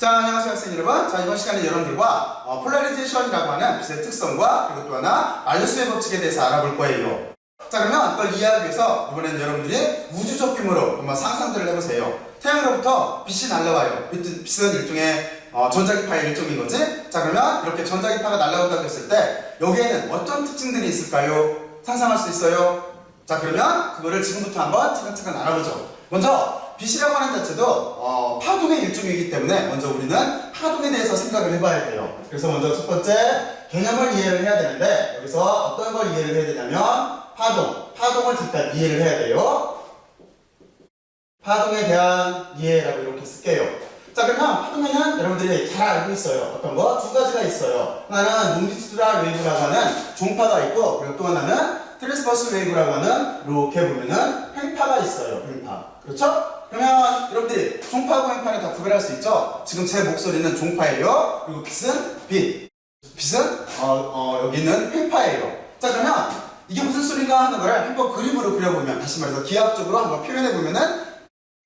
자, 안녕하세요 학생 여러분. 자, 이번 시간에 여러분들과 폴라리제이션이라고 하는 빛의 특성과 그리고 또 하나 말루스의 법칙에 대해서 알아볼 거예요. 자, 그러면 그걸 이해하기 위해서 이번에는 여러분들이 우주적 규모로 한번 상상들을 해보세요. 태양으로부터 빛이 날라와요. 빛은 일종의 전자기파의 일종인 거지? 자, 그러면 이렇게 전자기파가 날라온다고 했을 때 여기에는 어떤 특징들이 있을까요? 상상할 수 있어요? 자, 그러면 그거를 지금부터 한번 차근차근 알아보죠. 먼저 빛이라고 하는 자체도 파동의 일종이기 때문에 먼저 우리는 파동에 대해서 생각을 해봐야 돼요. 그래서 먼저 첫 번째 개념을 이해를 해야 되는데 여기서 어떤 걸 이해를 해야 되냐면 파동을 일단 이해를 해야 돼요. 파동에 대한 이해라고 이렇게 쓸게요. 자, 그러면 파동에는 여러분들이 잘 알고 있어요. 어떤 거? 두 가지가 있어요. 하나는 롱지튜드랄 웨이브라고 하는 종파가 있고 그리고 또 하나는 트랜스버스 웨이브라고 하는 이렇게 보면은 횡파가 있어요. 횡파. 그렇죠? 그러면 여러분들이 종파하고 횡파는 다 구별할 수 있죠? 지금 제 목소리는 종파예요. 그리고 빛은 빛은 여기는 횡파예요. 자, 그러면 이게 무슨 소리가 하는 걸 한번 그림으로 그려보면 다시 말해서 기하학적으로 한번 표현해보면은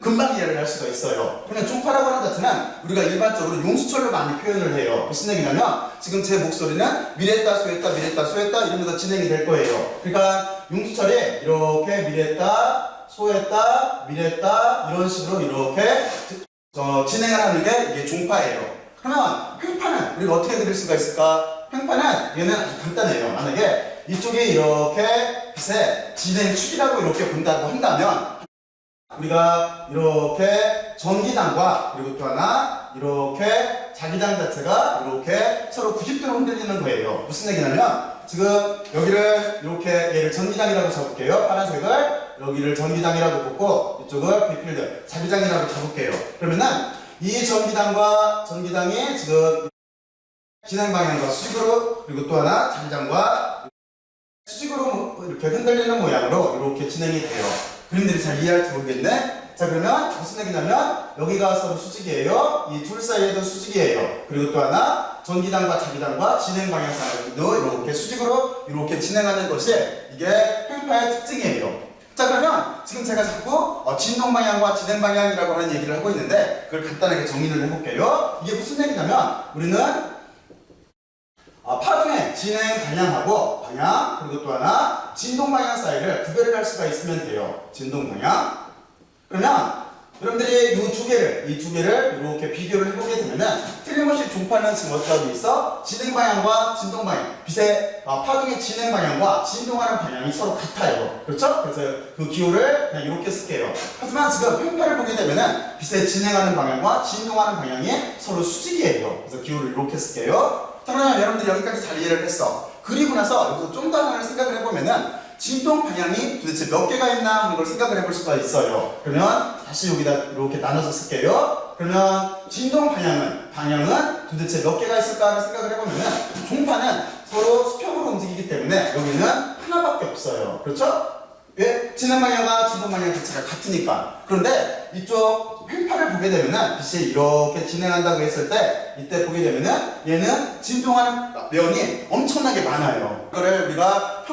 금방 이해를 할 수가 있어요. 그러면 종파라고 하는 자체는 우리가 일반적으로 용수철로 많이 표현을 해요. 무슨 얘기냐면 지금 제 목소리는 미랬다 소했다 미랬다 소했다 이러면서 진행이 될 거예요. 그러니까 용수철이 이렇게 미랬다 소했다 미랬다 이런 식으로 이렇게 진행을 하는 게 이게 종파예요. 그러면 횡파는 우리가 어떻게 그릴 수가 있을까? 횡파는 얘는 아주 간단해요. 만약에 이쪽에 이렇게 빛의 진행축이라고 이렇게 본다고 한다면 우리가 이렇게 전기장과 그리고 또 하나 이렇게 자기장 자체가 이렇게 서로 90도로 흔들리는 거예요. 무슨 얘기냐면 지금 여기를 이렇게 얘를 전기장이라고 잡을게요. 파란색을 여기를 전기장이라고 보고 이쪽을 비필드 자기장이라고 잡을게요. 그러면은 이 전기장과 전기장이 지금 진행 방향과 수직으로 그리고 또 하나 자기장과 수직으로 이렇게 흔들리는 모양으로 이렇게 진행이 돼요. 그림들이 잘 이해할지 모르겠네. 자, 그러면 무슨 얘기냐면 여기가 서로 수직이에요. 이 둘 사이에도 수직이에요. 그리고 또 하나 전기장과 자기장과 진행 방향상도 이렇게 수직으로 이렇게 진행하는 것이 이게 횡파의 특징이에요. 자, 그러면 지금 제가 자꾸 진동 방향과 진행 방향이라고 하는 얘기를 하고 있는데 그걸 간단하게 정리를 해볼게요. 이게 무슨 얘기냐면 우리는 파동의 진행 방향하고 방향 그리고 또 하나 진동 방향 사이를 구별을 할 수가 있으면 돼요. 진동 방향. 그러면 여러분들이 이 두 개를 이렇게 비교를 해보게 되면은 틀림없이 종파는 지금 어떻게 하고 있어? 진행 방향과 진동 방향 빛의 파동의 진행 방향과 진동하는 방향이 서로 같아요. 그렇죠? 그래서 그 기호를 그냥 이렇게 쓸게요. 하지만 지금 횡파를 보게 되면은 빛의 진행하는 방향과 진동하는 방향이 서로 수직이에요. 그래서 기호를 이렇게 쓸게요. 자, 그러면 여러분들이 여기까지 잘 이해를 했어. 그리고 나서 여기서 좀 더 하나를 생각을 해보면은 진동 방향이 도대체 몇 개가 있나 하는 걸 생각을 해볼 수가 있어요. 그러면 다시 여기다 이렇게 나눠서 쓸게요. 그러면 진동 방향은 도대체 몇 개가 있을까를 생각을 해보면은 종파는 서로 수평으로 움직이기 때문에 여기는 하나밖에 없어요. 그렇죠? 왜? 진행 방향과 진동 방향 자체가 같으니까. 그런데 이쪽 횡파를 보게 되면은 빛이 이렇게 진행한다고 했을 때 이때 보게 되면은 얘는 진동하는 면이 엄청나게 많아요. 이거를 우리가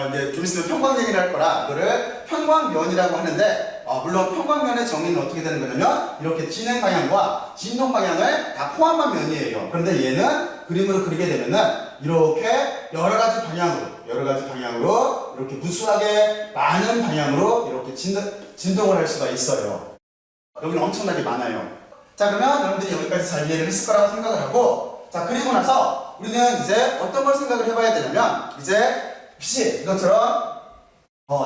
이제 좀 있으면 평광 얘기를 할 거라 이거를 평광면이라고 하는데 물론 평광면의 정의는 어떻게 되는 거냐면 이렇게 진행 방향과 진동 방향을 다 포함한 면이에요. 그런데 얘는 그림으로 그리게 되면은 이렇게 여러 가지 방향으로 이렇게 무수하게 많은 방향으로 이렇게 진동을 할 수가 있어요. 여기는 엄청나게 많아요. 자, 그러면 여러분들이 여기까지 잘 이해를 했을 거라고 생각을 하고 자, 그리고 나서 우리는 이제 어떤 걸 생각을 해봐야 되냐면 이제 빛이 이것처럼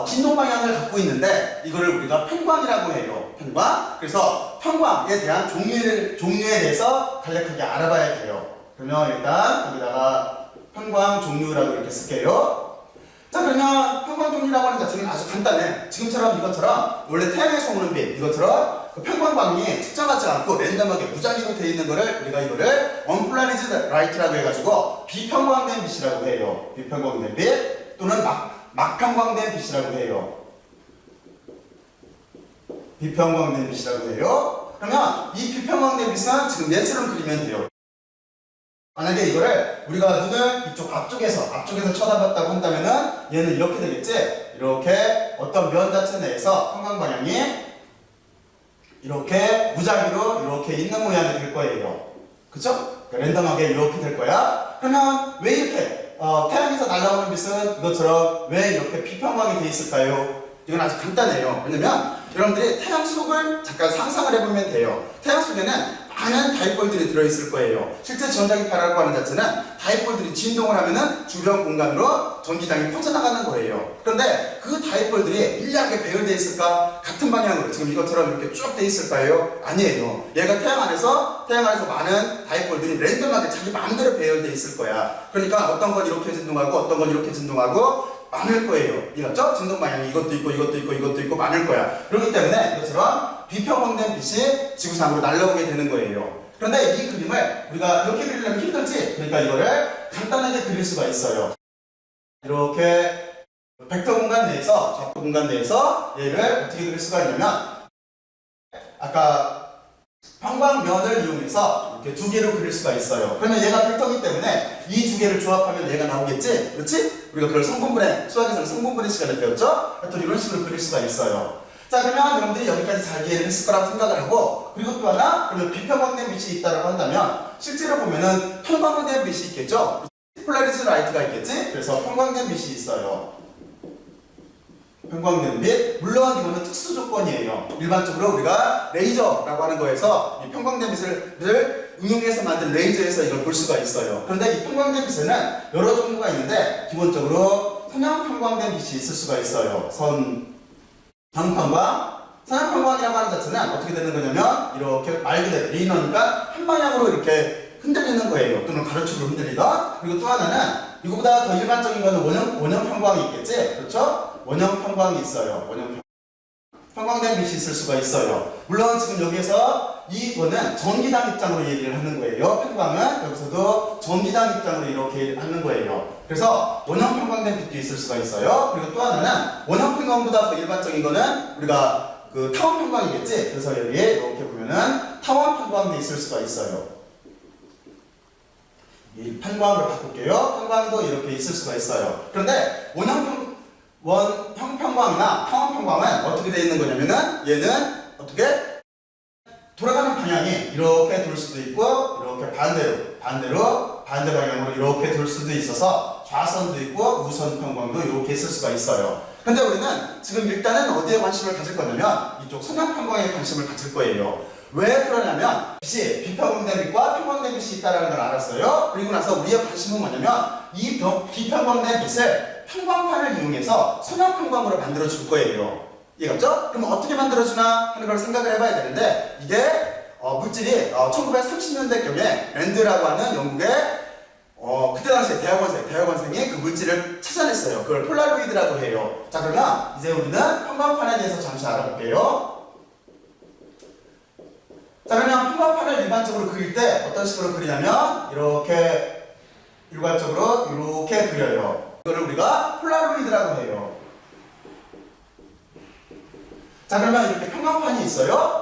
진동 방향을 갖고 있는데 이거를 우리가 편광이라고 해요. 편광. 그래서 편광에 대한 종류에 대해서 간략하게 알아봐야 돼요. 그러면 일단 여기다가 편광 종류라고 이렇게 쓸게요. 자, 그러면 편광 종류라고 하는 자체는 아주 간단해. 지금처럼 이것처럼 원래 태양에서 오는 빛 이것처럼 그 편광광이 특정하지 않고 랜덤하게 무작위로 되어 있는 거를 우리가 이거를 언플라니즈드 라이트라고 해가지고 비편광된 빛이라고 해요. 비편광된 빛 또는 막편광된 빛이라고 해요. 비편광된 빛이라고 해요. 그러면 이 비편광된 빛은 지금 얘처럼 그리면 돼요. 만약에 이거를 우리가 눈을 이쪽 앞쪽에서 쳐다봤다고 한다면은 얘는 이렇게 되겠지? 이렇게 어떤 면 자체 내에서 편광 방향이 이렇게 무작위로 이렇게 있는 모양이 될 거예요. 그쵸? 그러니까 랜덤하게 이렇게 될 거야. 그러면 왜 이렇게 태양에서 날아오는 빛은 이것처럼 왜 이렇게 비평광이 돼 있을까요? 이건 아주 간단해요. 왜냐면 여러분들이 태양 속을 잠깐 상상을 해보면 돼요. 태양 속에는 많은 다이폴들이 들어있을 거예요. 실제 전자기파라고 하는 자체는 다이폴들이 진동을 하면은 주변 공간으로 전기장이 퍼져나가는 거예요. 그런데 그 다이폴들이 일리하게 배열되어 있을까? 같은 방향으로 지금 이것처럼 이렇게 쭉 돼 있을까요? 아니에요. 얘가 태양 안에서 많은 다이폴들이 랜덤하게 자기 마음대로 배열되어 있을 거야. 그러니까 어떤 건 이렇게 진동하고 어떤 건 이렇게 진동하고 많을 거예요. 이해갔죠? 진동 방향이 이것도 있고 이것도 있고 이것도 있고 많을 거야. 그렇기 때문에 이것처럼 비평광된 빛이 지구상으로 날아오게 되는 거예요. 그런데 이 그림을 우리가 이렇게 그리려면 힘들지? 그러니까 이거를 간단하게 그릴 수가 있어요. 이렇게 벡터 공간 내에서, 적도 공간 내에서 얘를 어떻게 그릴 수가 있냐면 아까 평광면을 이용해서 이렇게 두 개로 그릴 수가 있어요. 그러면 얘가 벡터이기 때문에 이 두 개를 조합하면 얘가 나오겠지? 그렇지? 우리가 그걸 성분분해, 수학에서는 성분분해 시간을 배웠죠? 하여튼 이런 식으로 그릴 수가 있어요. 자, 그러면 여러분들이 여기까지 잘 이해를 했을 거라고 생각을 하고, 그리고 또 하나, 그러면 비평광된 빛이 있다고 한다면 실제로 보면은 평광된 빛이 있겠죠? 폴라리즈 라이트가 있겠지? 그래서 평광된 빛이 있어요. 평광된 빛, 물론 이거는 특수 조건이에요. 일반적으로 우리가 레이저라고 하는 거에서 이 평광된 빛을 응용해서 만든 레이저에서 이걸 볼 수가 있어요. 그런데 이 평광된 빛에는 여러 종류가 있는데 기본적으로 선형 평광된 빛이 있을 수가 있어요. 선형평광. 선형평광이라고 하는 자체는 어떻게 되는 거냐면 이렇게 말 그대로 리너니까 한 방향으로 이렇게 흔들리는 거예요. 또는 가로축으로 흔들리던. 그리고 또 하나는 이거보다 더 일반적인 거는 원형평광이 있겠지? 그렇죠? 원형평광이 있어요. 평광된 빛이 있을 수가 있어요. 물론 지금 여기에서 이거는 전기당 입장으로 얘기를 하는 거예요. 평광은 여기서도 전기당 입장으로 이렇게 하는 거예요. 그래서 원형평광된 빛도 있을 수가 있어요. 그리고 또 하나는 원형평광보다 더 일반적인 거는 우리가 그 타원평광이겠지? 그래서 여기에 이렇게 보면은 타원평광도 있을 수가 있어요. 이 평광으로 바꿀게요. 평광도 이렇게 있을 수가 있어요. 그런데 원형평광이나 타원평광은 어떻게 되어 있는 거냐면은 얘는 어떻게 돌아가는 방향이 이렇게 돌 수도 있고 이렇게 반대 방향으로 이렇게 돌 수도 있어서 좌선도 있고 우선평광도 이렇게 있을 수가 있어요. 근데 우리는 지금 일단은 어디에 관심을 가질 거냐면 이쪽 선형평광에 관심을 가질 거예요. 왜 그러냐면 빛이 비평광된 빛과 평광된 빛이 있다는 걸 알았어요. 그리고 나서 우리의 관심은 뭐냐면 이 비평광된 빛을 평광판을 이용해서 선형평광으로 만들어 줄 거예요. 이해갔죠? 그럼 어떻게 만들어 주나 하는 걸 생각을 해봐야 되는데 이게 물질이 1930년대경에 랜드라고 하는 영국의 그때 당시에 대학원생이 그 물질을 찾아냈어요. 그걸 폴라로이드라고 해요. 자, 그러면 이제 우리는 평광판에 대해서 잠시 알아볼게요. 자, 그러면 평광판을 일반적으로 그릴 때 어떤 식으로 그리냐면 이렇게 일괄적으로 이렇게 그려요. 이거를 우리가 폴라로이드라고 해요. 자, 그러면 이렇게 평광판이 있어요.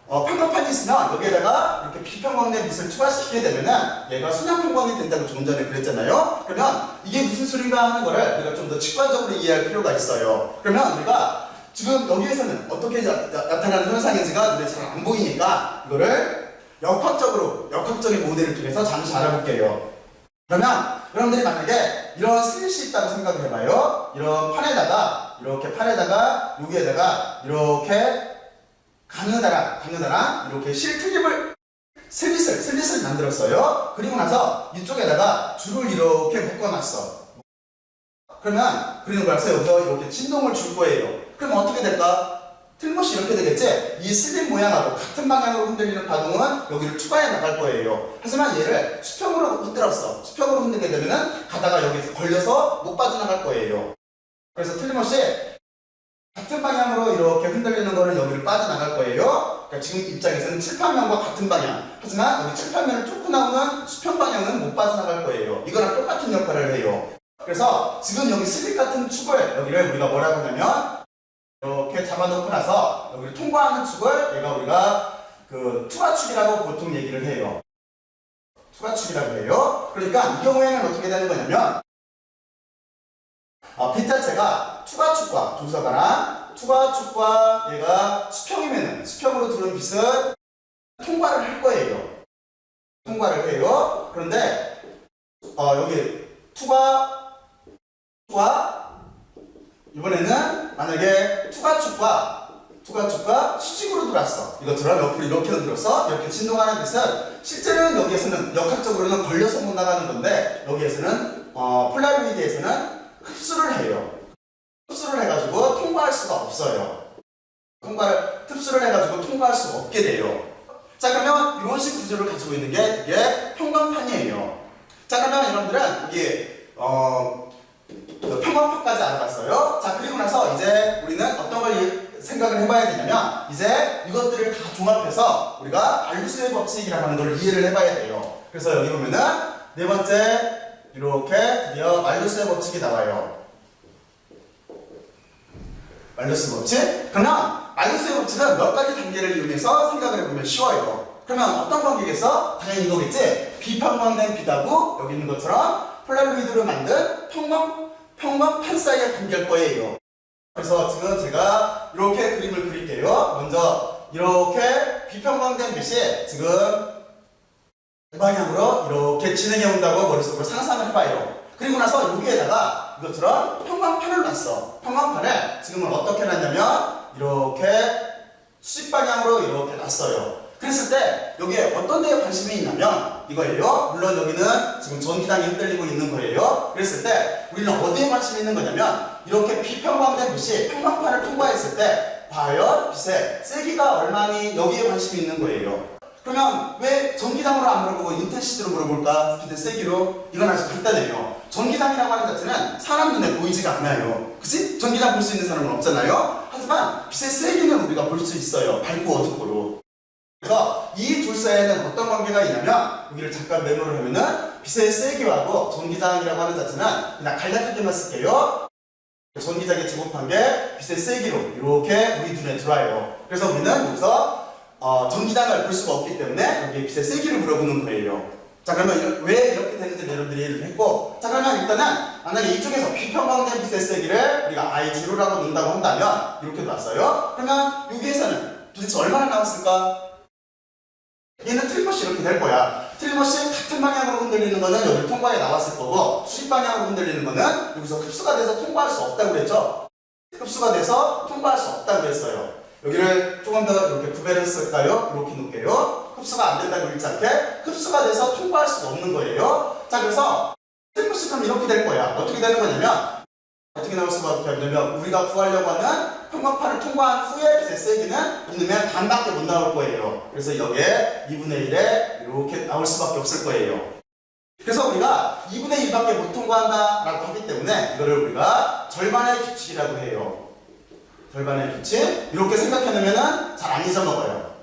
평광판이 있으면 여기에다가 이렇게 비평광된 빛을 추가시키게 되면은 얘가 선형평광이 된다고 조금 전에 그랬잖아요. 그러면 이게 무슨 소리인가 하는 거를 우리가 좀 더 직관적으로 이해할 필요가 있어요. 그러면 우리가 지금 여기에서는 어떻게 나타나는 현상인지가 눈에 잘 안 보이니까 이거를 역학적인 모델을 통해서 잠시 알아볼게요. 그러면 여러분들이 만약에 이런 슬릿이 있다고 생각을 해봐요. 이런 판에다가 여기에다가 이렇게 가느다란 이렇게 슬릿을 만들었어요. 그리고 나서 이쪽에다가 줄을 이렇게 묶어놨어. 그러면 그리는 거라서 여기서 이렇게 진동을 줄 거예요. 그럼 어떻게 될까? 틀림없이 이렇게 되겠지? 이 슬릿 모양하고 같은 방향으로 흔들리는 파동은 여기를 추가해 나갈 거예요. 하지만 얘를 수평으로 흔들었어. 수평으로 흔들게 되면은 가다가 여기서 걸려서 못 빠져나갈 거예요. 그래서 틀림없이 같은 방향으로 이렇게 흔들리는 거는 여기를 빠져나갈 거예요. 그러니까 지금 입장에서는 칠판면과 같은 방향. 하지만 여기 칠판면을 쫓고 나오는 수평 방향은 못 빠져나갈 거예요. 이거랑 똑같은 역할을 해요. 그래서 지금 여기 슬릿 같은 축을 여기를 우리가 뭐라고 하냐면 이렇게 잡아놓고 나서 여기를 통과하는 축을 얘가 우리가 그 투과축이라고 보통 얘기를 해요. 투과축이라고 해요. 그러니까 이 경우에는 어떻게 되는 거냐면 빛 자체가 투과축과 조서가랑 투과축과 얘가 수평이면은 수평으로 들어온 빛은 통과를 할 거예요. 통과를 해요. 그런데 여기 투과 이번에는 만약에 투과축과 수직으로 들어왔어. 이것처럼 옆으로 이렇게 들어서 이렇게 진동하는 빛은 실제는 여기에서는 역학적으로는 걸려서 못 나가는 건데 여기에서는 폴라로이드에서는 흡수를 해요. 흡수를 해가지고 통과할 수가 없어요. 흡수를 해가지고 통과할 수가 없게 돼요. 자, 그러면 이런 식 구조를 가지고 있는 게 이게 평광판이에요. 자, 그러면 여러분들은 여기 그 평광판까지 알아봤어요. 자, 그리고 나서 이제 우리는 어떤 걸 생각을 해봐야 되냐면 이제 이것들을 다 종합해서 우리가 말루스의 법칙이라고 하는 걸 이해를 해봐야 돼요. 그래서 여기 보면은 네 번째 이렇게 드디어 말루스의 법칙이 나와요. 말루스 법칙? 그러면 말루스의 법칙은 몇 가지 단계를 이용해서 생각을 해보면 쉬워요. 그러면 어떤 관계겠어? 당연히 이거겠지? 비평광된 빛하고 여기 있는 것처럼 폴라로이드로 만든 평광판 사이의 관계일 거예요. 그래서 지금 제가 이렇게 그림을 그릴게요. 먼저 이렇게 비평광된 빛이 지금 이 방향으로 이렇게 진행해 온다고 머릿속으로 상상을 해봐요. 그리고 나서 여기에다가 이것처럼 평광판을 놨어. 평광판을 지금은 어떻게 놨냐면 이렇게 수직 방향으로 이렇게 놨어요. 그랬을 때 여기에 어떤 데에 관심이 있냐면 이거예요. 물론 여기는 지금 전기장이 흔들리고 있는 거예요. 그랬을 때 우리는 어디에 관심이 있는 거냐면 이렇게 비평광된 빛이 평광판을 통과했을 때 과연 빛의 세기가 얼마니 여기에 관심이 있는 거예요. 그러면 왜 전기장으로 안 물어보고 인텐시티로 물어볼까? 빛의 세기로? 이건 아주 간단해요. 전기장이라고 하는 자체는 사람 눈에 보이지가 않아요. 그치? 전기장 볼 수 있는 사람은 없잖아요. 하지만 빛의 세기는 우리가 볼 수 있어요. 밝고 어둡고로. 그래서 이 둘 사이에는 어떤 관계가 있냐면 여기를 잠깐 메모를 하면은 빛의 세기하고 전기장이라고 하는 자체는 그냥 간략하게만 쓸게요. 전기장의 제곱한 게 빛의 세기로 이렇게 우리 눈에 들어와요. 그래서 우리는 여기서 전기장을 볼 수가 없기 때문에 여기 빛의 세기를 물어보는 거예요. 자, 그러면 왜 이렇게 되는지 여러분들이 이해를 했고, 자, 그러면 일단은 만약에 이쪽에서 비평광된 빛의 세기를 우리가 I0라고 놓는다고 한다면 이렇게 놨어요. 그러면 여기에서는 도대체 얼마나 나왔을까? 얘는 틀림없이 이렇게 될 거야. 틀림없이 같은 방향으로 흔들리는 거는 여기 통과에 나왔을 거고 수직 방향으로 흔들리는 거는 여기서 흡수가 돼서 통과할 수 없다고 그랬죠? 흡수가 돼서 통과할 수 없다고 그랬어요. 여기를 조금 더 이렇게 구별을 했을까요? 이렇게 놓을게요. 흡수가 안 된다고 읽지 않게 흡수가 돼서 통과할 수가 없는 거예요. 자, 그래서 틀림없이 그럼 이렇게 될 거야. 어떻게 되는 거냐면 어떻게 나올 수가 없냐면 우리가 구하려고 하는 평광판을 통과한 후에 빛의 세기는 이놈의 반밖에 못 나올 거예요. 그래서 여기에 2분의 1에 이렇게 나올 수밖에 없을 거예요. 그래서 우리가 2분의 1밖에 못 통과한다 라고 하기 때문에 이거를 우리가 절반의 규칙이라고 해요. 절반의 규칙. 이렇게 생각해놓으면 잘 안 잊어먹어요.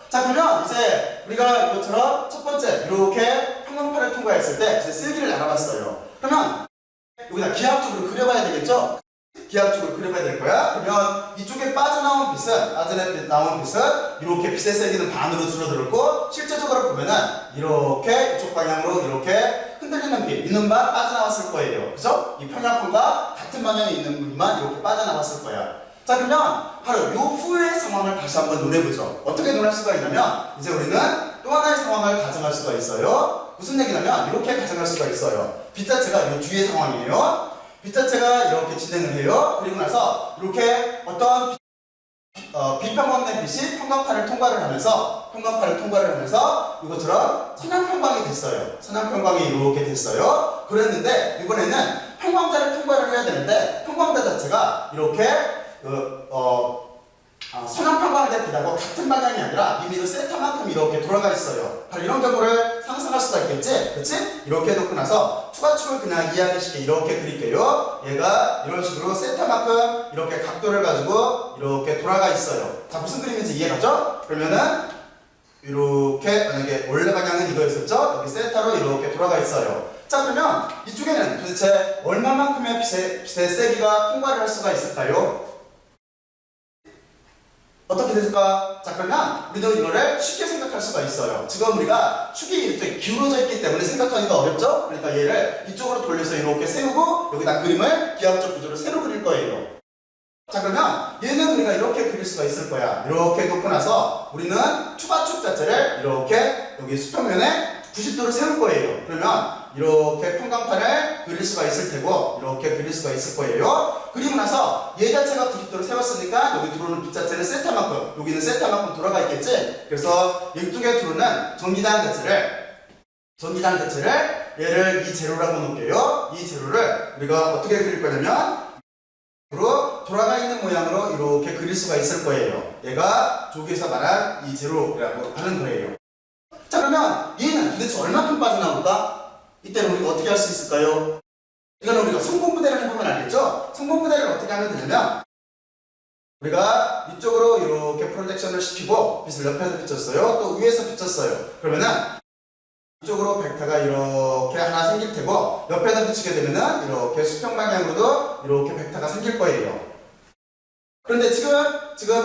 자, 그러면 이제 우리가 이것처럼 첫 번째 이렇게 평광판을 통과했을 때 빛의 세기를 알아봤어요. 그러면 여기다 기하학적으로 그려봐야 되겠죠? 기하학적으로 그려봐야 될 거야. 그러면 이쪽에 빠져나온 빛은 이렇게 빛의 세기는 반으로 줄어들었고 실제적으로 보면은 이렇게 이쪽 방향으로 이렇게 흔들리는 빛 있는 반 빠져나왔을 거예요. 그죠? 이 평양판과 같은 방향에 있는 빛만 이렇게 빠져나왔을 거야. 자, 그러면 바로 요 후의 상황을 다시 한번 논해보죠. 어떻게 논할 수가 있냐면 이제 우리는 또 하나의 상황을 가정할 수가 있어요. 무슨 얘기냐면 이렇게 가정할 수가 있어요. 빛 자체가 이 뒤의 상황이에요. 빛 자체가 이렇게 진행을 해요. 그리고 나서 이렇게 어떤 비평광된 빛이 평광판을 통과를 하면서 이것처럼 선양평광이 됐어요. 선양평광이 이렇게 됐어요. 그랬는데 이번에는 평광자를 통과를 해야 되는데 평광자 자체가 이렇게 선양평광된 빛하고 같은 방향이 아니라 이미 세타만큼 이렇게 돌아가 있어요. 바로 이런 경우를 상상할 수가 있겠지? 그치? 이렇게 놓고 나서 투과축을 그냥 이해하기 쉽게 이렇게 그릴게요. 얘가 이런 식으로 세타만큼 이렇게 각도를 가지고 이렇게 돌아가 있어요. 자, 무슨 그림인지 이해가죠? 그러면은 이렇게 만약에 원래 방향은 이거였었죠? 여기 세타로 이렇게 돌아가 있어요. 자, 그러면 이쪽에는 도대체 얼마만큼의 빛의 세기가 통과를 할 수가 있을까요? 어떻게 됐을까? 자, 그러면 우리도 이거를 쉽게 생각할 수가 있어요. 지금 우리가 축이 이렇게 기울어져 있기 때문에 생각하기가 어렵죠? 그러니까 얘를 이쪽으로 돌려서 이렇게 세우고 여기다 그림을 기하학적 구조로 새로 그릴 거예요. 자, 그러면 얘는 우리가 이렇게 그릴 수가 있을 거야. 이렇게 놓고 나서 우리는 투바축 자체를 이렇게 여기 수평면에 90도를 세울 거예요. 그러면 이렇게 평광판을 그릴 수가 있을 테고 이렇게 그릴 수가 있을 거예요. 그리고 나서 얘 자체가 90도를 세웠으니까 여기 들어오는 빛 자체는 세타만큼, 여기는 세타만큼 돌아가 있겠지. 그래서 이쪽에 들어오는 전기장 자체를 얘를 이 제로라고 놓을게요. 이 제로를 우리가 어떻게 그릴 거냐면 돌아가 있는 모양으로 이렇게 그릴 수가 있을 거예요. 얘가 저기에서 말한 이 제로라고 하는 거예요. 자, 그러면 얘는 도대체 얼마큼 빠져나올까? 이때는 우리가 어떻게 할 수 있을까요? 이거는 우리가 성분부대를 해보면 알겠죠? 성분부대를 어떻게 하면 되냐면 우리가 이쪽으로 이렇게 프로젝션을 시키고 빛을 옆에서 비쳤어요. 또 위에서 비쳤어요. 그러면은 이쪽으로 벡터가 이렇게 하나 생길 테고 옆에서 비치게 되면은 이렇게 수평 방향으로도 이렇게 벡터가 생길 거예요. 그런데 지금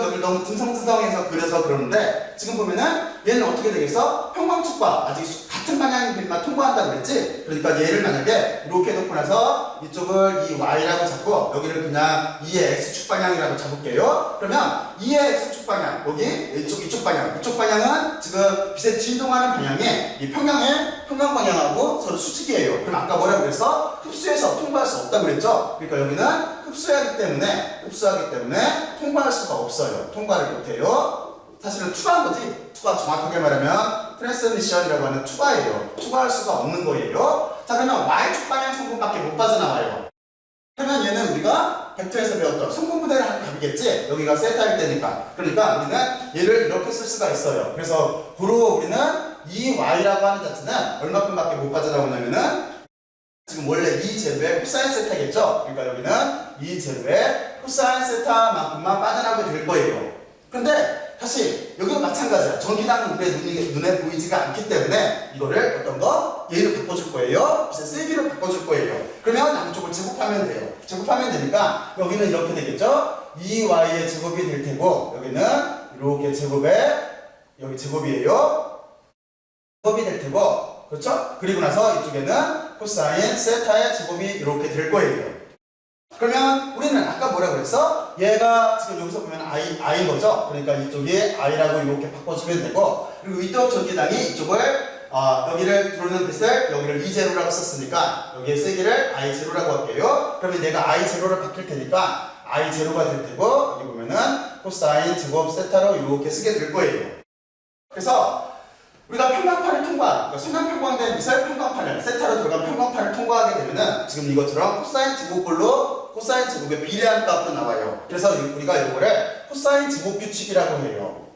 여기 너무 듬성듬성해서 그려서 그러는데 지금 보면은 얘는 어떻게 되겠어? 평광축과 아직 같은 방향의 빛만 통과한다고 그랬지? 그러니까 얘를 만약에 이렇게 놓고 나서 이쪽을 이 y라고 잡고 여기를 그냥 2의 x축 방향이라고 잡을게요. 그러면 2의 x축 방향, 여기 이쪽 방향은 지금 빛의 진동하는 방향이 이 평광 방향하고 서로 수직이에요. 그럼 아까 뭐라고 그랬어? 흡수해서 통과할 수 없다고 그랬죠? 그러니까 여기는 흡수하기 때문에 통과할 수가 없어요. 통과를 못해요. 사실은 투과한 거지. 투과 정확하게 말하면 트랜스미션이라고 하는 투과예요. 투과할 수가 없는 거예요. 자, 그러면 y축 방향 성분밖에 못 빠져나와요. 그러면 얘는 우리가 벡터에서 배웠던 성분부대를 한 값이겠지? 여기가 세타일 때니까. 그러니까 우리는 얘를 이렇게 쓸 수가 있어요. 그래서 고로 우리는 이 y라고 하는 자체는 얼마큼밖에 못 빠져나오냐면은 지금 원래 이 제로의 코사인 세타겠죠? 그러니까 여기는 이 제로의 코사인 세타만큼만 빠져나오게 될 거예요. 근데 다시 여기도 마찬가지야. 전기장은 우리의 눈에 보이지가 않기 때문에 이거를 어떤 거? 얘를 바꿔줄 거예요. 빛의 세기로 바꿔줄 거예요. 그러면 양쪽을 제곱하면 돼요. 제곱하면 되니까 여기는 이렇게 되겠죠? 2y의 제곱이 될 테고 여기는 이렇게 여기 제곱이에요. 제곱이 될 테고 그렇죠? 그리고 나서 이쪽에는 코사인 세타의 제곱이 이렇게 될 거예요. 그러면 우리는 아까 뭐라고 그랬어? 얘가 지금 여기서 보면 i인 거죠? 그러니까 이쪽이 i라고 이렇게 바꿔주면 되고 그리고 이쪽 전기장이 이쪽을 여기를 들어오는 빛을 여기를 E0라고 썼으니까 여기에 세기를 I0라고 할게요. 그러면 내가 I0를 바뀔 테니까 I0가 될 테고 여기 보면은 코사인 제곱 세타로 이렇게 쓰게 될 거예요. 그래서 우리가 평광판을 그러니까 순환평광된 미사일 평광판을 세타로 들어간 평광판을 통과하게 되면은 지금 이것처럼 코사인 제곱꼴로 코사인 제곱에 비례하는 값으로 나와요. 그래서 우리가 이거를 코사인 제곱 규칙이라고 해요.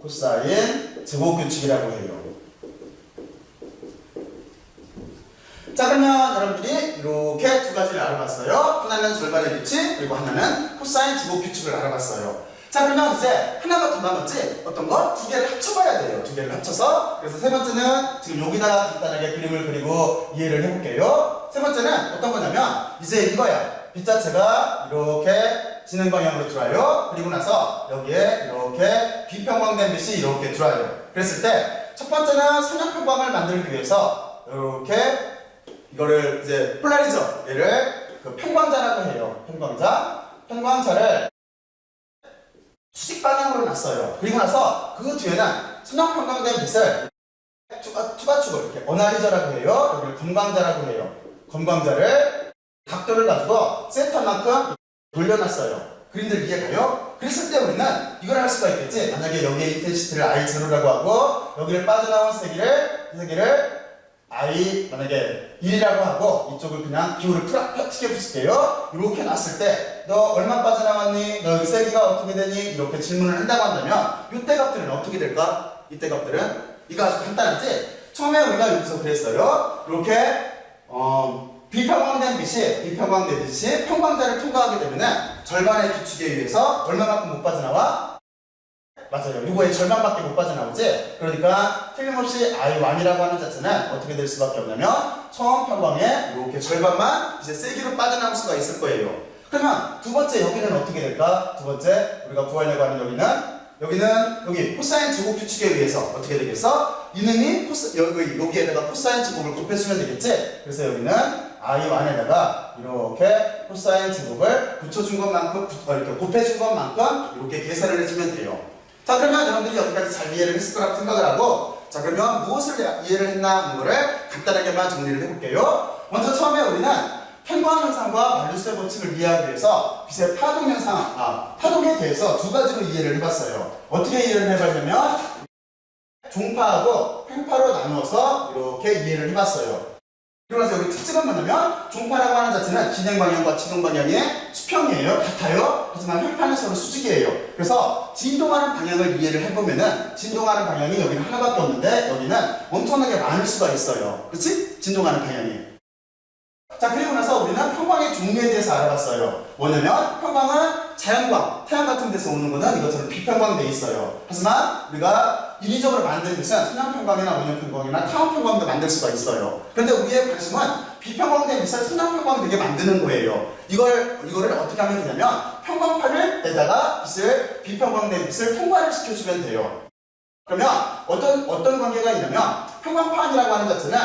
코사인 제곱 규칙이라고 해요. 자, 그러면 여러분들이 이렇게 두 가지를 알아봤어요. 하나는 절반의 규칙, 그리고 하나는 코사인 제곱 규칙을 알아봤어요. 자, 그러면 이제 하나가 더 남았지? 어떤 거? 두 개를 합쳐봐야 돼요. 두 개를 합쳐서. 그래서 세 번째는 지금 여기다가 간단하게 그림을 그리고 이해를 해볼게요. 세 번째는 어떤 거냐면 이제 이거야. 빛 자체가 이렇게 진행 방향으로 들어와요. 그리고 나서 여기에 이렇게 비평광된 빛이 이렇게 들어와요. 그랬을 때 첫 번째는 선형평광을 만들기 위해서 이렇게 이거를 이제 폴라리저, 얘를 그 평광자라고 해요. 평광자를 수직 방향으로 놨어요. 그리고 나서 그 뒤에는 선형평광된 빛을 투과축을 이렇게 어나리저라고 해요. 여기를 검광자라고 해요. 검광자를 각도를 가지고 세타만큼 돌려놨어요. 그림들 이해가요? 그랬을 때 우리는 이걸 할 수가 있겠지. 만약에 여기에 인텐시티를 I0라고 하고 여기를 빠져나온 세기를 I 만약에 1이라고 하고 이쪽을 그냥 기호를 튀겨 붙일게요. 이렇게 놨을 때 너 얼마 빠져나왔니? 너 여기 세기가 어떻게 되니? 이렇게 질문을 한다고 한다면 이때 값들은 어떻게 될까? 이때 값들은 이거 아주 간단하지? 처음에 우리가 여기서 그랬어요. 이렇게 비평광된 빛이 평광자를 통과하게 되면 절반의 규칙에 의해서 얼마만큼 못 빠져나와? 맞아요. 이거의 절반밖에 못 빠져나오지? 그러니까 틀림없이 I1이라고 하는 자체는 어떻게 될 수밖에 없냐면 처음 평광에 이렇게 절반만 이제 세기로 빠져나올 수가 있을 거예요. 그러면 두 번째 여기는 어떻게 될까? 두 번째 우리가 구하려고 하는 여기 코사인 제곱 규칙에 의해서 어떻게 되겠어? 이놈이 여기에다가 코사인 제곱을 곱해주면 되겠지? 그래서 여기는 I1에다가 이렇게 코사인 제곱을 붙여준 것만큼 이렇게 곱해준 것만큼 이렇게 계산을 해주면 돼요. 자, 그러면 여러분들이 여기까지 잘 이해를 했을 거라고 생각을 하고, 자, 그러면 무엇을 이해를 했나 하는 거를 간단하게만 정리를 해볼게요. 먼저 처음에 우리는 평광 현상과 말루스의 법칙을 이해하기 위해서 빛의 파동 현상, 파동에 대해서 두 가지로 이해를 해봤어요. 어떻게 이해를 해봤냐면 종파하고 횡파로 나누어서 이렇게 이해를 해봤어요. 그러면서 여기 특징은 뭐냐면 종파라고 하는 자체는 진행 방향과 지동 방향의 수평이에요. 같아요. 하지만 횡파는 서로 수직이에요. 그래서 진동하는 방향을 이해를 해보면은 진동하는 방향이 여기는 하나밖에 없는데 여기는 엄청나게 많을 수가 있어요. 그렇지? 진동하는 방향이. 자, 그리고 나서 우리는 평광의 종류에 대해서 알아봤어요. 뭐냐면 평광은 자연광, 태양 같은 데서 오는 거는 이것처럼 비평광되어 있어요. 하지만 우리가 인위적으로 만든 빛은 순환평광이나 원형평광이나 타원평광도 만들 수가 있어요. 그런데 우리의 관심은 비평광된 빛을 순환평광되게 만드는 거예요. 이거를 어떻게 하면 되냐면 평광파를 내다가 비평광된 빛을 통과를 시켜주면 돼요. 그러면 어떤 관계가 있냐면 평광파이라고 하는 자체는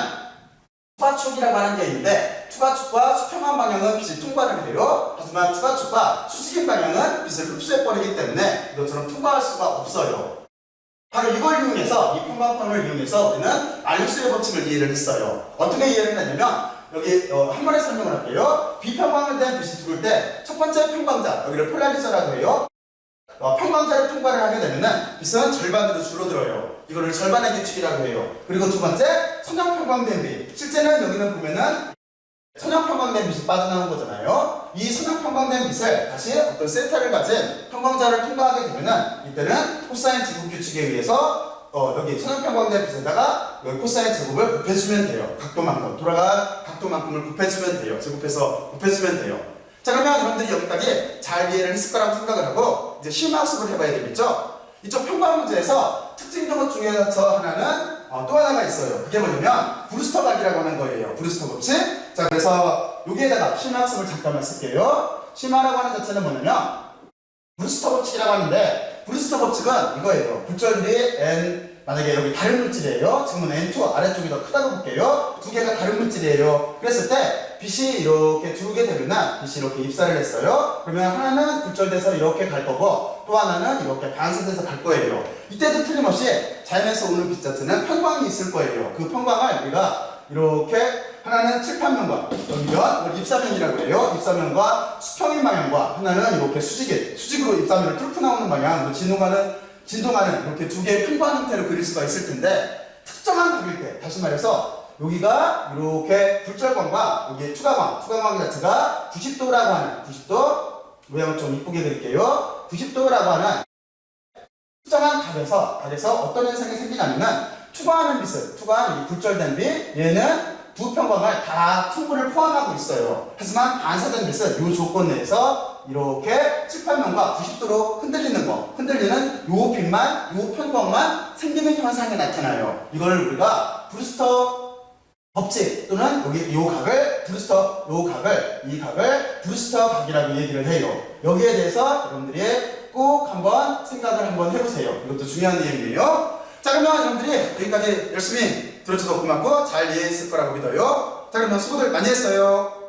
투과축이라고 하는 게 있는데 투과축과 수평한 방향은 빛이 통과를 해요. 하지만 투과축과 수직인 방향은 빛을 흡수해버리기 때문에 이것처럼 통과할 수가 없어요. 바로 이걸 이용해서 이 평광판을 이용해서 우리는 말루스의 법칙을 이해를 했어요. 어떻게 이해를 했냐면 여기 한 번에 설명을 할게요. 비평광된 빛이 들어올 때 첫 번째 평광자, 여기를 폴라리저라고 해요. 평광자를 통과를 하게 되면은 빛은 절반으로 줄어들어요. 이거를 절반의 규칙이라고 해요. 그리고 두 번째, 선형평광된 빛. 실제는 여기는 보면은 선형평광된 빛이 빠져나온 거잖아요. 이 선형평광된 빛을 다시 어떤 세타를 가진 평광자를 통과하게 되면은 이때는 코사인 제곱 규칙에 의해서 여기 선형평광된 빛에다가 여기 코사인 제곱을 곱해주면 돼요. 각도만큼, 돌아간 각도만큼을 곱해주면 돼요. 제곱해서 곱해주면 돼요. 자, 그러면 여러분들이 여기까지 잘 이해를 했을 거라고 생각을 하고 이제 심화학습을 해봐야 되겠죠? 이쪽 평광 문제에서 특징 정보 중에서 하나는 또 하나가 있어요. 그게 뭐냐면 브루스터 각이라고 하는 거예요. 브루스터 법칙. 자, 그래서 여기에다가 심화학습을 잠깐만 쓸게요. 심화라고 하는 자체는 뭐냐면 브루스터 법칙이라고 하는데 브루스터 법칙은 이거예요. 굴절들이 n 만약에 여기 다른 물질이에요. 지금은 n2 아래쪽이 더 크다고 볼게요. 두 개가 다른 물질이에요. 그랬을 때 빛이 이렇게 들어오게 되면 빛이 이렇게 입사를 했어요. 그러면 하나는 굴절돼서 이렇게 갈 거고 또 하나는 이렇게 반사돼서 갈 거예요. 이때도 틀림없이 자연에서 오는 빛 자체는 평광이 있을 거예요. 그 평광을 우리가 이렇게 하나는 칠판면과 여기면 입사면이라고 해요. 입사면과 수평인 방향과 하나는 이렇게 수직으로 입사면을 뚫고 나오는 방향, 진동하는 이렇게 두 개의 평광 형태로 그릴 수가 있을 텐데 특정한 각일 때, 다시 말해서 여기가 이렇게 굴절광과 여기 투과광 자체가 90도라고 하는 90도 모양을 좀 이쁘게 그릴게요. 90도라고 하는 특정한 각에서 어떤 현상이 생기냐면은 투과하는 이 굴절된 빛, 얘는 두 평광을 다 충분을 포함하고 있어요. 하지만 반사된 빛은 이 조건 내에서 이렇게 칠판면과 90도로 흔들리는 요 빛만, 요 평광만 생기는 현상이 나타나요. 이걸 우리가 브루스터 법칙 또는 여기 요 각을 이 각을 브루스터 각이라고 얘기를 해요. 여기에 대해서 여러분들이 꼭 한번 생각을 한번 해보세요. 이것도 중요한 내용이에요. 자, 그러면 여러분들이 여기까지 열심히 들어줘서 고맙고 잘 이해했을 거라고 믿어요. 자, 그러면 수고들 많이 했어요.